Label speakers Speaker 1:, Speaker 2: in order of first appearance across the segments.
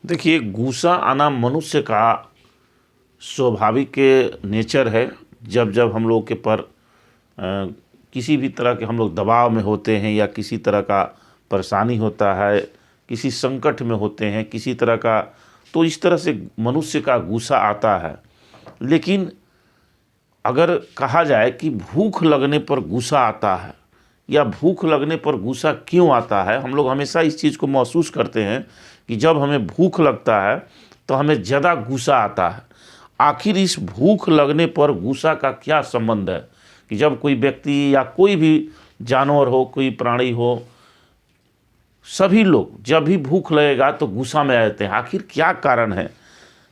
Speaker 1: देखिए, गुस्सा आना मनुष्य का स्वाभाविक नेचर है। जब जब हम लोग के पर किसी भी तरह के हम लोग दबाव में होते हैं या किसी तरह का परेशानी होता है, किसी संकट में होते हैं, किसी तरह का, तो इस तरह से मनुष्य का गुस्सा आता है। लेकिन अगर कहा जाए कि भूख लगने पर गुस्सा आता है या भूख लगने पर गुस्सा क्यों आता है, हम लोग हमेशा इस चीज़ को महसूस करते हैं कि जब हमें भूख लगता है तो हमें ज़्यादा गुस्सा आता है। आखिर इस भूख लगने पर गुस्सा का क्या संबंध है कि जब कोई व्यक्ति या कोई भी जानवर हो, कोई प्राणी हो, सभी लोग जब भी भूख लगेगा तो गुस्सा में आ जाते हैं। आखिर क्या कारण है?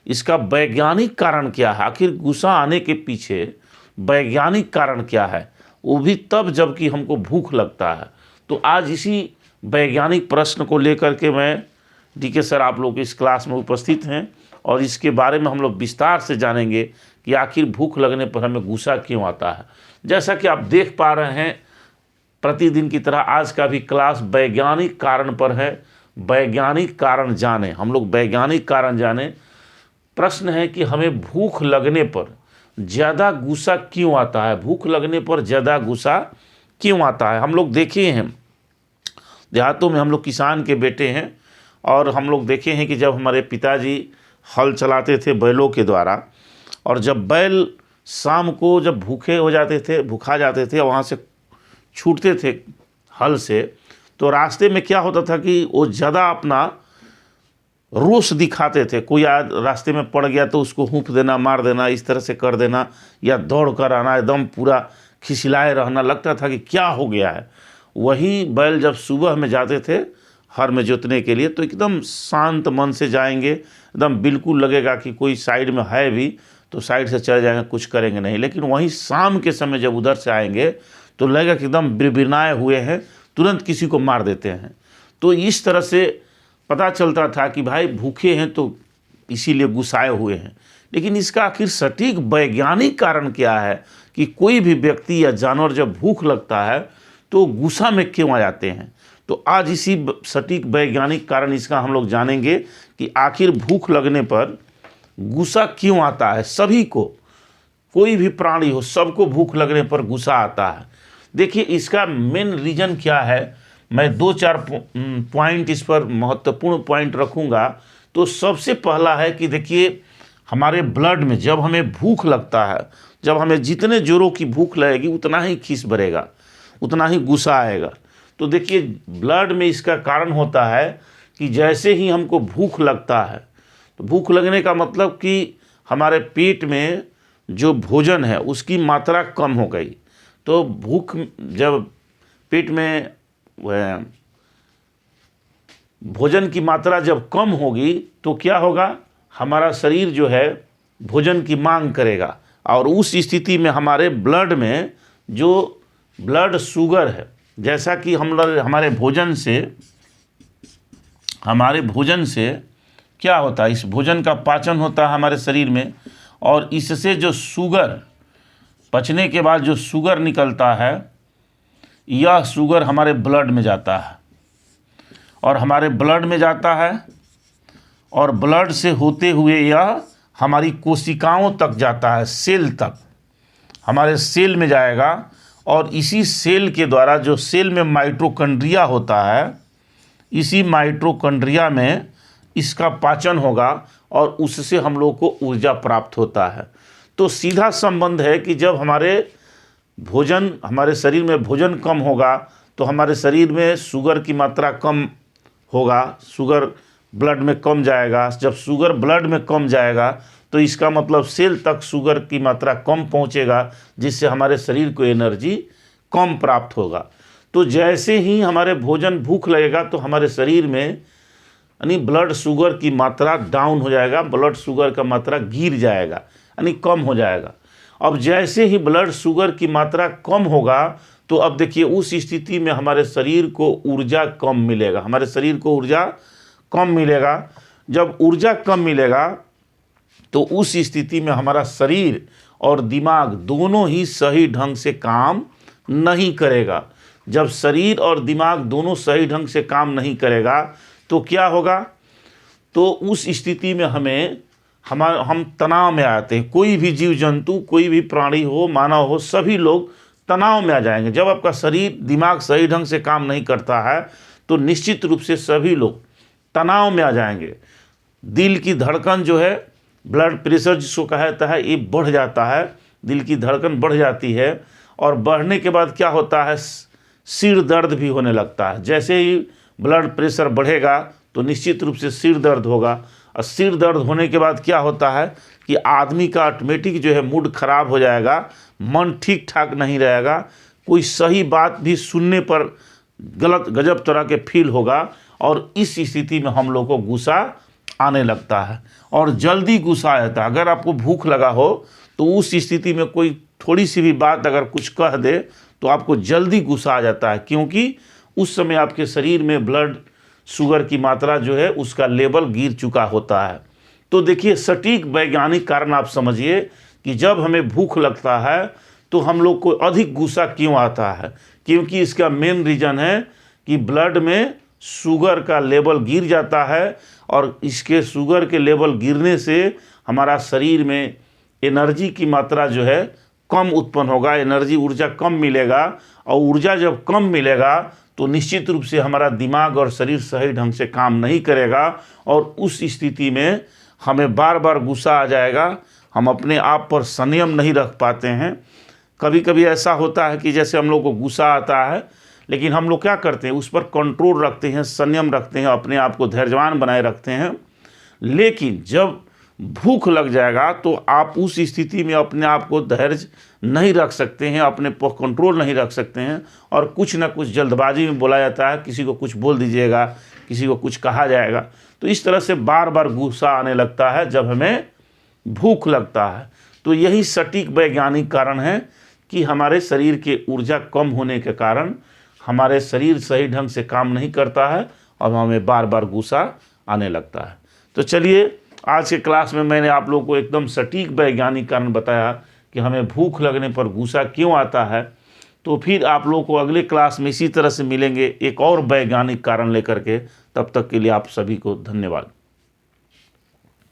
Speaker 1: इसका वैज्ञानिक कारण क्या है? आखिर गुस्सा आने के पीछे वैज्ञानिक कारण क्या है, वो भी तब जबकि हमको भूख लगता है। तो आज इसी वैज्ञानिक प्रश्न को लेकर के मैं डीके सर आप लोग इस क्लास में उपस्थित हैं और इसके बारे में हम लोग विस्तार से जानेंगे कि आखिर भूख लगने पर हमें गुस्सा क्यों आता है। जैसा कि आप देख पा रहे हैं, प्रतिदिन की तरह आज का भी क्लास वैज्ञानिक कारण पर है। वैज्ञानिक कारण जाने, हम लोग वैज्ञानिक कारण जाने। प्रश्न है कि हमें भूख लगने पर ज़्यादा गुस्सा क्यों आता है, भूख लगने पर ज़्यादा गुस्सा क्यों आता है। हम लोग देखे हैं, देहातों में हम लोग किसान के बेटे हैं और हम लोग देखे हैं कि जब हमारे पिताजी हल चलाते थे बैलों के द्वारा, और जब बैल शाम को जब भूखे हो जाते थे, भूखा जाते थे, वहाँ से छूटते थे हल से, तो रास्ते में क्या होता था कि वो ज़्यादा अपना रोष दिखाते थे। कोई रास्ते में पड़ गया तो उसको हूँफ देना, मार देना, इस तरह से कर देना, या दौड़ कर आना, एकदम पूरा खिसिलाए रहना, लगता था कि क्या हो गया है। वही बैल जब सुबह में जाते थे हर में जोतने के लिए तो एकदम शांत मन से जाएंगे, एकदम बिल्कुल लगेगा कि कोई साइड में है भी तो साइड से चले जाएंगे, कुछ करेंगे नहीं। लेकिन वहीं शाम के समय जब उधर से आएंगे तो लगेगा कि एकदम बिरबिराए हुए हैं, तुरंत किसी को मार देते हैं। तो इस तरह से पता चलता था कि भाई भूखे हैं तो इसीलिए गुस्साए हुए हैं। लेकिन इसका आखिर सटीक वैज्ञानिक कारण क्या है कि कोई भी व्यक्ति या जानवर जब भूख लगता है तो गुस्सा में क्यों आ जाते हैं। तो आज इसी सटीक वैज्ञानिक कारण इसका हम लोग जानेंगे कि आखिर भूख लगने पर गुस्सा क्यों आता है। सभी को, कोई भी प्राणी हो, सबको भूख लगने पर गुस्सा आता है। देखिए, इसका मेन रीज़न क्या है, मैं दो चार पॉइंट इस पर महत्वपूर्ण पॉइंट रखूँगा। तो सबसे पहला है कि देखिए, हमारे ब्लड में जब हमें भूख लगता है, जब हमें जितने जोरों की भूख लगेगी उतना ही खीस भरेगा, उतना ही गुस्सा आएगा। तो देखिए, ब्लड में इसका कारण होता है कि जैसे ही हमको भूख लगता है, तो भूख लगने का मतलब कि हमारे पेट में जो भोजन है उसकी मात्रा कम हो गई। तो भूख, जब पेट में भोजन की मात्रा जब कम होगी तो क्या होगा, हमारा शरीर जो है भोजन की मांग करेगा, और उस स्थिति में हमारे ब्लड में जो ब्लड शुगर है, जैसा कि हमारे भोजन से क्या होता है, इस भोजन का पाचन होता है हमारे शरीर में, और इससे जो शुगर, पचने के बाद जो शुगर निकलता है, यह शुगर हमारे ब्लड में जाता है, और हमारे ब्लड में जाता है, और ब्लड से होते हुए यह हमारी कोशिकाओं तक जाता है, सेल तक, हमारे सेल में जाएगा। और इसी सेल के द्वारा, जो सेल में माइटोकॉन्ड्रिया होता है, इसी माइटोकॉन्ड्रिया में इसका पाचन होगा और उससे हम लोग को ऊर्जा प्राप्त होता है। तो सीधा संबंध है कि जब हमारे शरीर में भोजन कम होगा तो हमारे शरीर में शुगर की मात्रा कम होगा, शुगर ब्लड में कम जाएगा। जब शुगर ब्लड में कम जाएगा तो इसका मतलब सेल तक शुगर की मात्रा कम पहुंचेगा, जिससे हमारे शरीर को एनर्जी कम प्राप्त होगा। तो जैसे ही हमारे भोजन भूख लगेगा तो हमारे शरीर में यानी ब्लड शुगर की मात्रा डाउन हो जाएगा, ब्लड शुगर का मात्रा गिर जाएगा, यानी कम हो जाएगा। अब जैसे ही ब्लड शुगर की मात्रा कम होगा तो अब देखिए, उस स्थिति में हमारे शरीर को ऊर्जा कम मिलेगा, हमारे शरीर को ऊर्जा कम मिलेगा। जब ऊर्जा कम मिलेगा तो उस स्थिति में हमारा शरीर और दिमाग दोनों ही सही ढंग से काम नहीं करेगा। जब शरीर और दिमाग दोनों सही ढंग से काम नहीं करेगा तो क्या होगा, तो उस स्थिति में हम तनाव में आते हैं। कोई भी जीव जंतु, कोई भी प्राणी हो, मानव हो, सभी लोग तनाव में आ जाएंगे। जब आपका शरीर दिमाग सही ढंग से काम नहीं करता है तो निश्चित रूप से सभी लोग तनाव में आ जाएंगे। दिल की धड़कन जो है, ब्लड प्रेशर जिसको कहा जाता है, ये बढ़ जाता है। दिल की धड़कन बढ़ जाती है और बढ़ने के बाद क्या होता है, सिर दर्द भी होने लगता है। जैसे ही ब्लड प्रेशर बढ़ेगा तो निश्चित रूप से सिर दर्द होगा, और सिर दर्द होने के बाद क्या होता है कि आदमी का ऑटोमेटिक जो है मूड खराब हो जाएगा, मन ठीक ठाक नहीं रहेगा, कोई सही बात भी सुनने पर गलत गजब तरह के फील होगा, और इस स्थिति में हम लोग को गुस्सा आने लगता है और जल्दी गुस्सा आ जाता है। अगर आपको भूख लगा हो तो उस स्थिति में कोई थोड़ी सी भी बात अगर कुछ कह दे तो आपको जल्दी गुस्सा आ जाता है, क्योंकि उस समय आपके शरीर में ब्लड शुगर की मात्रा जो है उसका लेवल गिर चुका होता है। तो देखिए, सटीक वैज्ञानिक कारण आप समझिए कि जब हमें भूख लगता है तो हम लोग को अधिक गुस्सा क्यों आता है, क्योंकि इसका मेन रीज़न है कि ब्लड में शुगर का लेवल गिर जाता है, और इसके शुगर के लेवल गिरने से हमारा शरीर में एनर्जी की मात्रा जो है कम उत्पन्न होगा, एनर्जी ऊर्जा कम मिलेगा, और ऊर्जा जब कम मिलेगा तो निश्चित रूप से हमारा दिमाग और शरीर सही ढंग से काम नहीं करेगा, और उस स्थिति में हमें बार बार गुस्सा आ जाएगा। हम अपने आप पर संयम नहीं रख पाते हैं। कभी कभी ऐसा होता है कि जैसे हम लोग को गुस्सा आता है, लेकिन हम लोग क्या करते हैं, उस पर कंट्रोल रखते हैं, संयम रखते हैं, अपने आप को धैर्यवान बनाए रखते हैं। लेकिन जब भूख लग जाएगा तो आप उस स्थिति में अपने आप को धैर्य नहीं रख सकते हैं, अपने पर कंट्रोल नहीं रख सकते हैं, और कुछ ना कुछ जल्दबाजी में बोला जाता है, किसी को कुछ बोल दीजिएगा, किसी को कुछ कहा जाएगा। तो इस तरह से बार बार गुस्सा आने लगता है जब हमें भूख लगता है। तो यही सटीक वैज्ञानिक कारण है कि हमारे शरीर के ऊर्जा कम होने के कारण हमारे शरीर सही ढंग से काम नहीं करता है और हमें बार बार गुस्सा आने लगता है। तो चलिए, आज के क्लास में मैंने आप लोगों को एकदम सटीक वैज्ञानिक कारण बताया कि हमें भूख लगने पर गुस्सा क्यों आता है। तो फिर आप लोगों को अगले क्लास में इसी तरह से मिलेंगे एक और वैज्ञानिक कारण लेकर के। तब तक के लिए आप सभी को धन्यवाद।